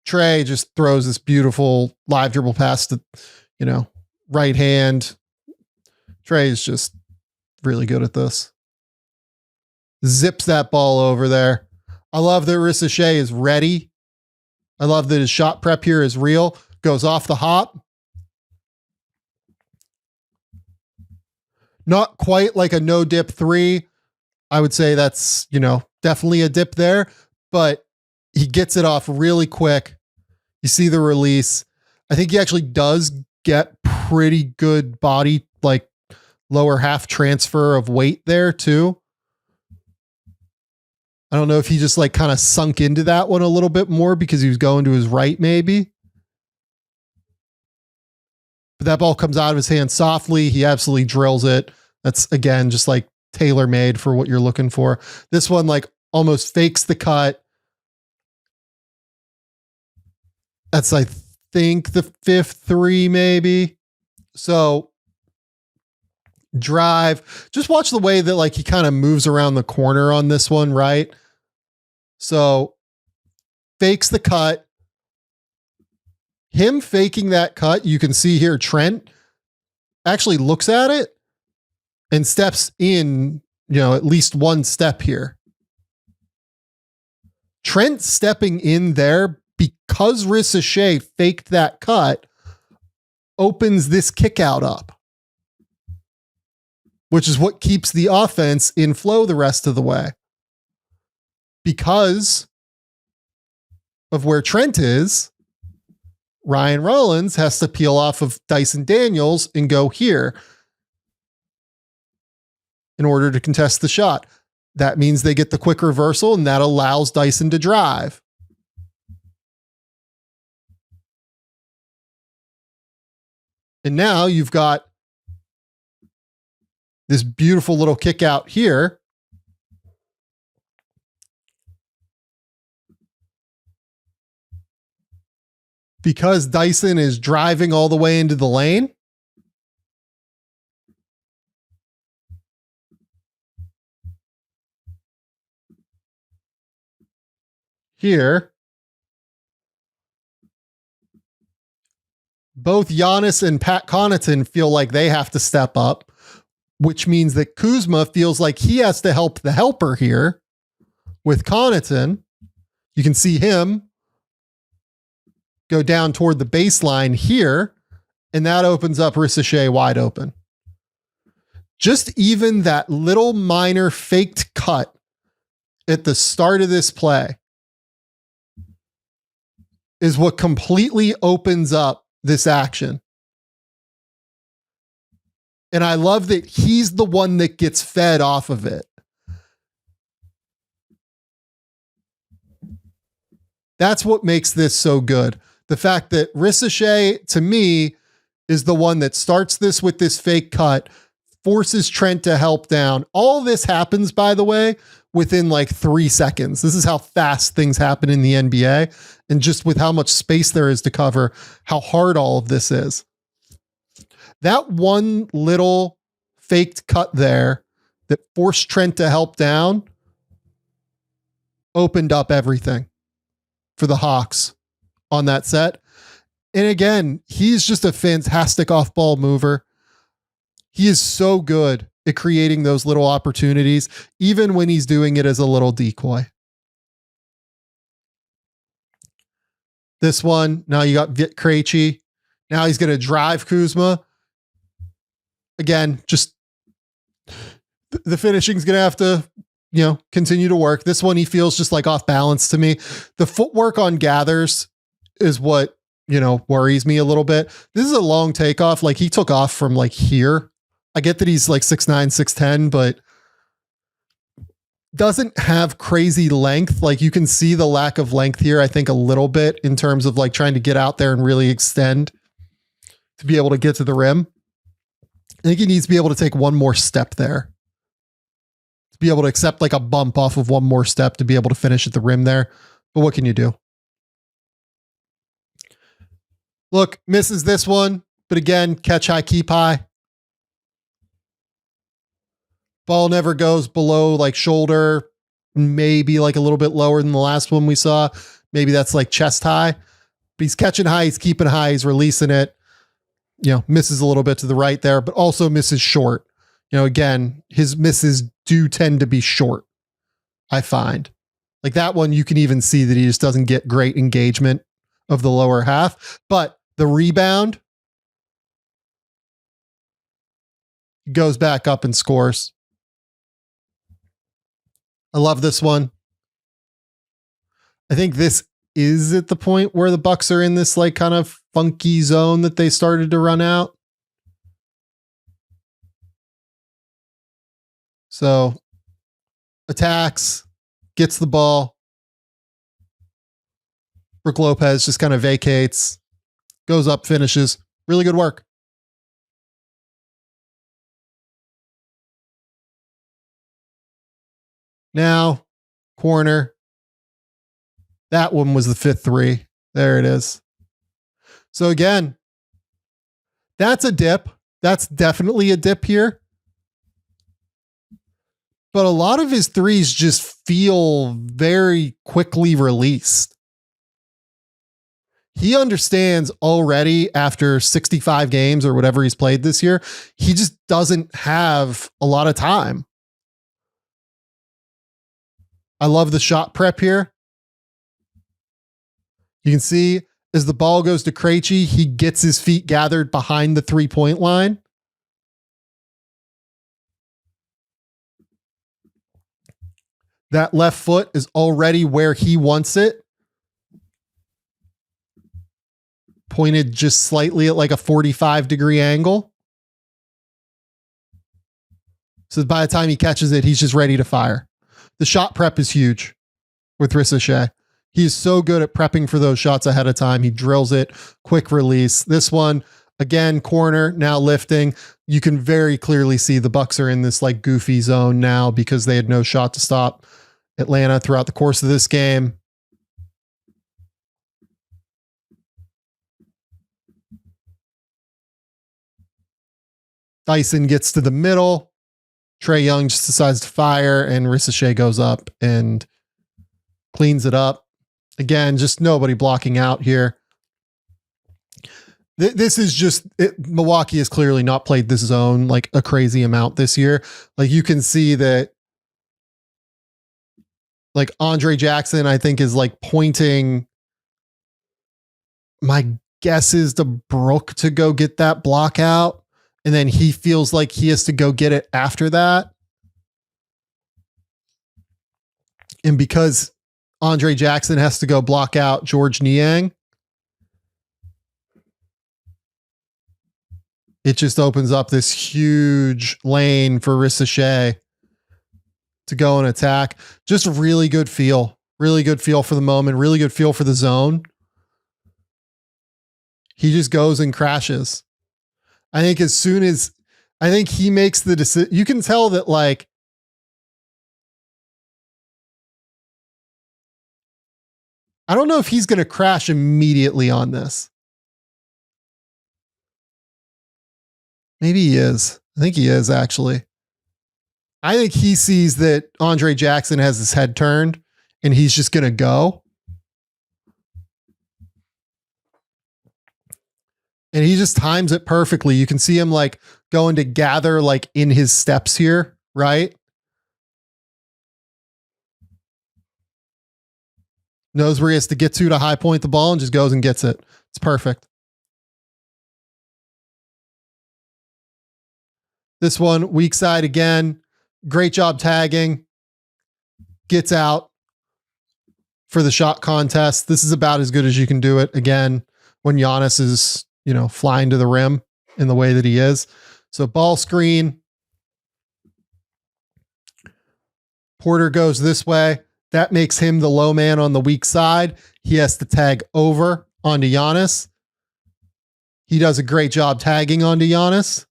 Speaker 1: Trey just throws this beautiful live dribble pass to, you know, right hand. Trey is just really good at this. Zips that ball over there. I love that Risacher is ready. I love that his shot prep here is real. Goes off the hop. Not quite like a no dip three. I would say that's, you know, definitely a dip there, but he gets it off really quick. You see the release. I think he actually does get pretty good body, like lower half transfer of weight there too. I don't know if he just like kind of sunk into that one a little bit more because he was going to his right maybe. But that ball comes out of his hand softly. He absolutely drills it. That's again, just like tailor-made for what you're looking for. This one like almost fakes the cut. That's, I think, the fifth three maybe. So drive, just watch the way that like he kind of moves around the corner on this one, right? So fakes the cut. Him faking that cut, you can see here, Trent actually looks at it and steps in, you know, at least one step here. Trent stepping in there because Risacher faked that cut opens this kick out up, which is what keeps the offense in flow the rest of the way. Because of where Trent is, Ryan Rollins has to peel off of Dyson Daniels and go here in order to contest the shot. That means they get the quick reversal, and that allows Dyson to drive. And now you've got this beautiful little kick out here. Because Dyson is driving all the way into the lane. here, both Giannis and Pat Connaughton feel like they have to step up, which means that Kuzma feels like he has to help the helper here with Connaughton. You can see him go down toward the baseline here, and that opens up Risacher wide open. Just even that little minor faked cut at the start of this play is what completely opens up this action. And I love that he's the one that gets fed off of it. That's what makes this so good. The fact that Risacher, to me, is the one that starts this with this fake cut, forces Trent to help down. All this happens, by the way, within like 3 seconds. This is how fast things happen in the NBA. And just with how much space there is to cover, how hard all of this is. That one little faked cut there that forced Trent to help down opened up everything for the Hawks on that set. And again, he's just a fantastic off-ball mover. He is so good at creating those little opportunities, even when he's doing it as a little decoy. This one, now you got Krejci. Now he's going to drive Kuzma. Again, just the finishing's going to have to, continue to work. This one, he feels just like off balance to me. The footwork on gathers is what, worries me a little bit. This is a long takeoff. Like he took off from like here. I get that he's like 6'9", 6'10", but doesn't have crazy length. Like you can see the lack of length here, I think a little bit in terms of like trying to get out there and really extend to be able to get to the rim. I think he needs to be able to take one more step there. To be able to accept like a bump off of one more step to be able to finish at the rim there. But what can you do? Look, misses this one, but again, catch high, keep high. Ball never goes below like shoulder, maybe like a little bit lower than the last one we saw. Maybe that's like chest high, but he's catching high, he's keeping high, he's releasing it. Misses a little bit to the right there, but also misses short. Again, his misses do tend to be short, I find. Like that one, you can even see that he just doesn't get great engagement of the lower half, but the rebound goes back up and scores. I love this one. I think this is at the point where the Bucks are in this like kind of funky zone that they started to run out. So attacks, gets the ball. Brook Lopez just kind of vacates, goes up, finishes. Really good work. Now, corner. That one was the 5th three. There it is. So again, that's a dip. That's definitely a dip here. But a lot of his threes just feel very quickly released. He understands already after 65 games or whatever he's played this year, he just doesn't have a lot of time. I love the shot prep here. You can see as the ball goes to Krejci, he gets his feet gathered behind the 3-point line. That left foot is already where he wants it. Pointed just slightly at like a 45-degree angle. So by the time he catches it, he's just ready to fire. The shot prep is huge with Risacher. He's so good at prepping for those shots ahead of time. He drills it, quick release. This one, again, corner, now lifting. You can very clearly see the Bucks are in this like goofy zone now because they had no shot to stop Atlanta throughout the course of this game. Dyson gets to the middle. Trae Young just decides to fire, and Risacher goes up and cleans it up. Again, just nobody blocking out here. This is just Milwaukee has clearly not played this zone like a crazy amount this year. Like you can see that like Andre Jackson, I think, is like pointing. My guess is to Brook to go get that block out. And then he feels like he has to go get it after that. And because Andre Jackson has to go block out George Niang, it just opens up this huge lane for Risacher to go and attack. Just a really good feel. Really good feel for the moment. Really good feel for the zone. He just goes and crashes. I think as soon as he makes the decision, you can tell that like I don't know if he's going to crash immediately on this. Maybe he is. I think he is actually. I think he sees that Andre Jackson has his head turned and he's just going to go. And he just times it perfectly. You can see him like going to gather like in his steps here, right? Knows where he has to get to high point the ball and just goes and gets it. It's perfect. This one, weak side again. Great job tagging. Gets out for the shot contest. This is about as good as you can do it. Again, when Giannis is, flying to the rim in the way that he is. So ball screen. Porter goes this way. That makes him the low man on the weak side. He has to tag over onto Giannis. He does a great job tagging onto Giannis.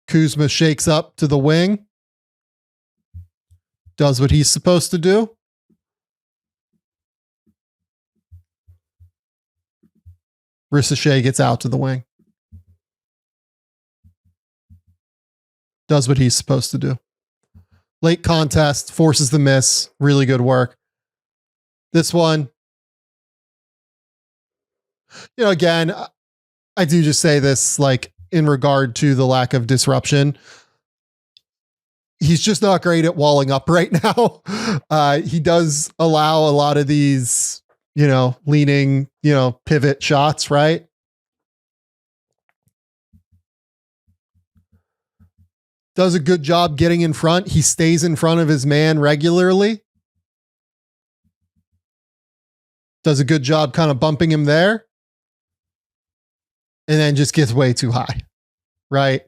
Speaker 1: Kuzma shakes up to the wing. Does what he's supposed to do. Risacher gets out to the wing. Does what he's supposed to do. Late contest, forces the miss. Really good work. This one, again, I do just say this like in regard to the lack of disruption. He's just not great at walling up right now. He does allow a lot of these, leaning, pivot shots, right? Does a good job getting in front. He stays in front of his man regularly. Does a good job kind of bumping him there. And then just gets way too high, right?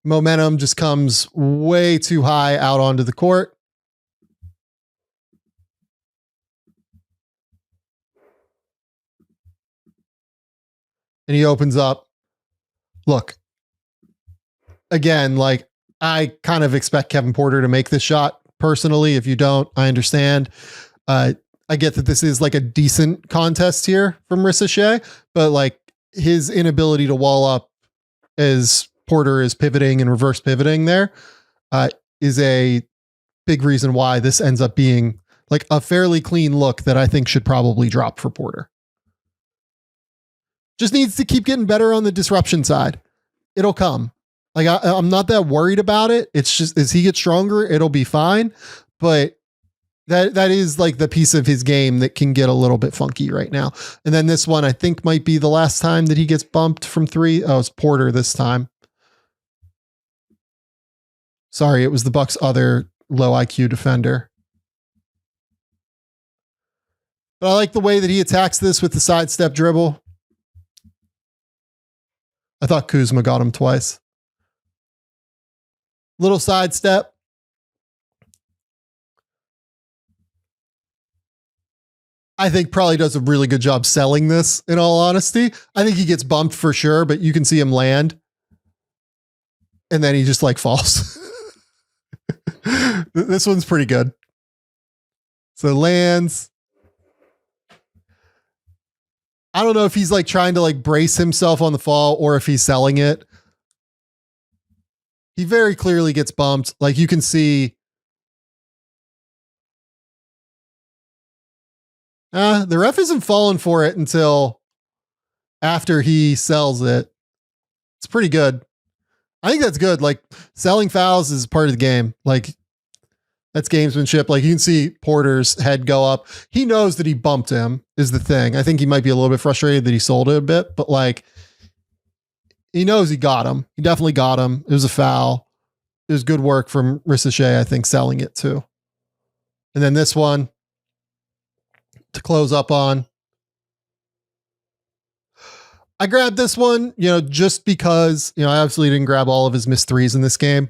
Speaker 1: Momentum just comes way too high out onto the court. And he opens up. Look, again, like I kind of expect Kevin Porter to make this shot personally. If you don't, I understand. I get that this is like a decent contest here from Risacher, but like his inability to wall up as Porter is pivoting and reverse pivoting there is a big reason why this ends up being like a fairly clean look that I think should probably drop for Porter. Just needs to keep getting better on the disruption side. It'll come. Like I'm not that worried about it. It's just as he gets stronger, it'll be fine. But that is like the piece of his game that can get a little bit funky right now. And then this one I think might be the last time that he gets bumped from three. Oh, it's Porter this time. Sorry, it was the Bucks' other low IQ defender. But I like the way that he attacks this with the sidestep dribble. I thought Kuzma got him twice. Little sidestep. I think probably does a really good job selling this, in all honesty. I think he gets bumped for sure, but you can see him land. And then he just like falls. This one's pretty good. So lands. I don't know if he's like trying to like brace himself on the fall or if he's selling it. He very clearly gets bumped. Like you can see The ref isn't falling for it until after he sells it. It's pretty good. I think that's good. Like, selling fouls is part of the game. Like, that's gamesmanship. Like, you can see Porter's head go up. He knows that he bumped him is the thing. I think he might be a little bit frustrated that he sold it a bit, but like, he knows he got him. He definitely got him. It was a foul. It was good work from Risacher, I think, selling it too. And then this one to close up on. I grabbed this one, just because, I obviously didn't grab all of his missed threes in this game.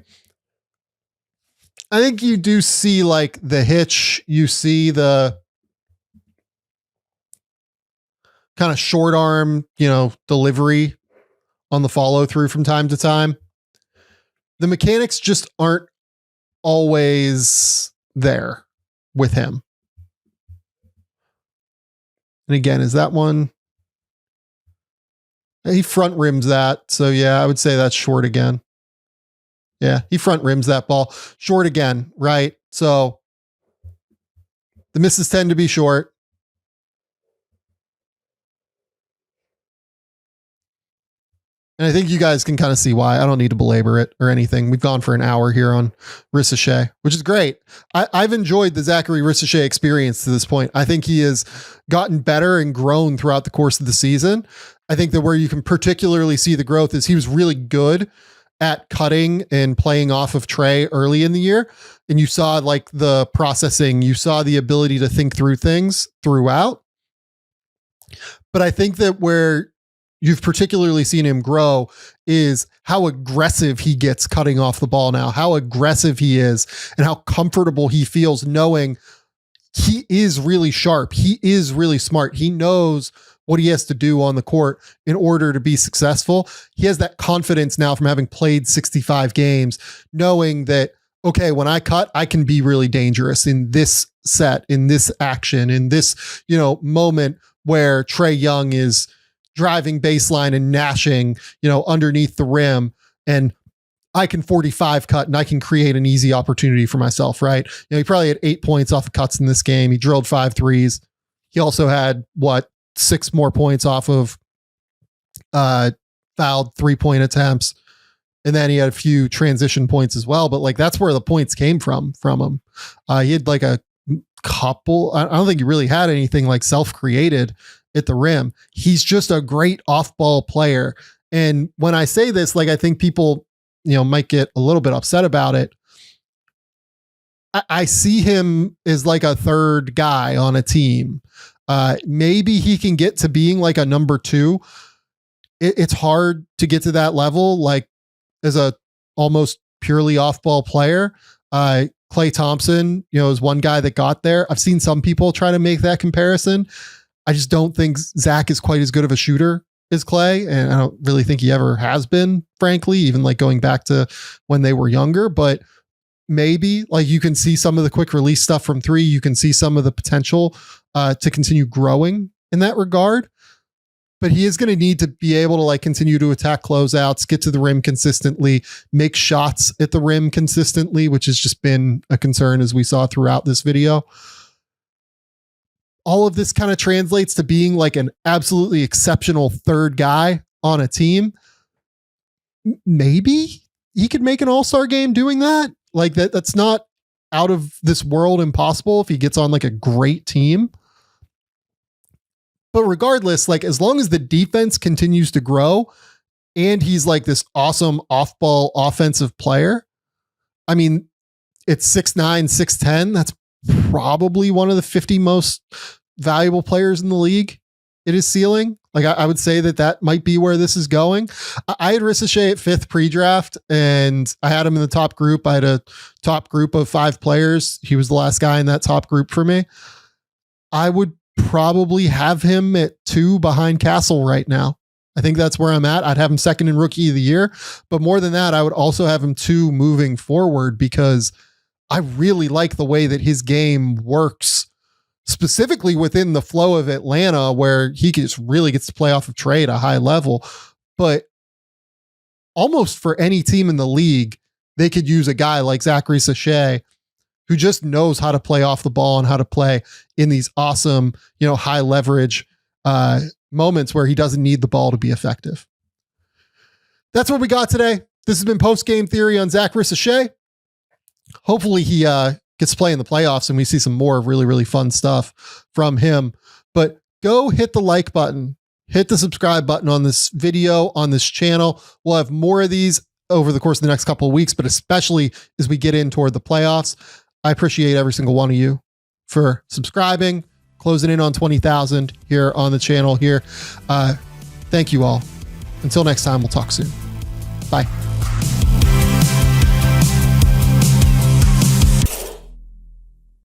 Speaker 1: I think you do see like the hitch. You see the kind of short arm, delivery on the follow through from time to time. The mechanics just aren't always there with him. And again, is that one? He front rims that. So yeah, I would say that's short again. Yeah, he front rims that ball. Short again, right? So the misses tend to be short. And I think you guys can kind of see why. I don't need to belabor it or anything. We've gone for an hour here on Risacher, which is great. I've enjoyed the Zaccharie Risacher experience to this point. I think he has gotten better and grown throughout the course of the season. I think that where you can particularly see the growth is he was really good at cutting and playing off of Trey early in the year. And you saw like the processing, you saw the ability to think through things throughout. But I think that where you've particularly seen him grow is how aggressive he gets cutting off the ball now, how aggressive he is and how comfortable he feels knowing he is really sharp. He is really smart. He knows what he has to do on the court in order to be successful. He has that confidence now from having played 65 games, knowing that, okay, when I cut, I can be really dangerous in this set, in this action, in this, moment where Trae Young is driving baseline and gnashing, underneath the rim, and I can 45 cut and I can create an easy opportunity for myself, right? He probably had 8 points off of cuts in this game. He drilled 5 threes. He also had 6 more points off of fouled 3-point attempts. And then he had a few transition points as well. But like, that's where the points came from him. He had like a couple, I don't think he really had anything like self-created at the rim. He's just a great off-ball player. And when I say this, like, I think people, might get a little bit upset about it. I see him as like a third guy on a team. Maybe he can get to being like a number 2. It's hard to get to that level, like as a almost purely off-ball player. Klay Thompson, is one guy that got there. I've seen some people try to make that comparison. I just don't think Zach is quite as good of a shooter as Klay, and I don't really think he ever has been, frankly, even like going back to when they were younger. But maybe like you can see some of the quick release stuff from 3. You can see some of the potential to continue growing in that regard. But he is going to need to be able to like continue to attack closeouts, get to the rim consistently, make shots at the rim consistently, which has just been a concern as we saw throughout this video. All of this kind of translates to being like an absolutely exceptional third guy on a team. Maybe he could make an all-star game doing that. Like that's not out of this world impossible if he gets on like a great team. But regardless, like as long as the defense continues to grow and he's like this awesome off-ball offensive player, I mean, it's 6'9", 6'10". That's probably one of the 50 most valuable players in the league at his ceiling. Like I would say that might be where this is going. I had Risacher at 5th pre-draft and I had him in the top group. I had a top group of 5 players. He was the last guy in that top group for me. I would probably have him at 2 behind Castle right now. I think that's where I'm at. I'd have him 2nd in rookie of the year, but more than that, I would also have him 2 moving forward because I really like the way that his game works, specifically within the flow of Atlanta, where he just really gets to play off of Trey at a high level. But almost for any team in the league, they could use a guy like Zaccharie Risacher who just knows how to play off the ball and how to play in these awesome, high leverage moments where he doesn't need the ball to be effective. That's what we got today. This has been Post Game Theory on Zaccharie Risacher. Hopefully he gets to play in the playoffs and we see some more really, really fun stuff from him. But go hit the like button, hit the subscribe button on this video, on this channel. We'll have more of these over the course of the next couple of weeks, but especially as we get in toward the playoffs. I appreciate every single one of you for subscribing, closing in on 20,000 here on the channel here. Thank you all. Until next time, we'll talk soon. Bye.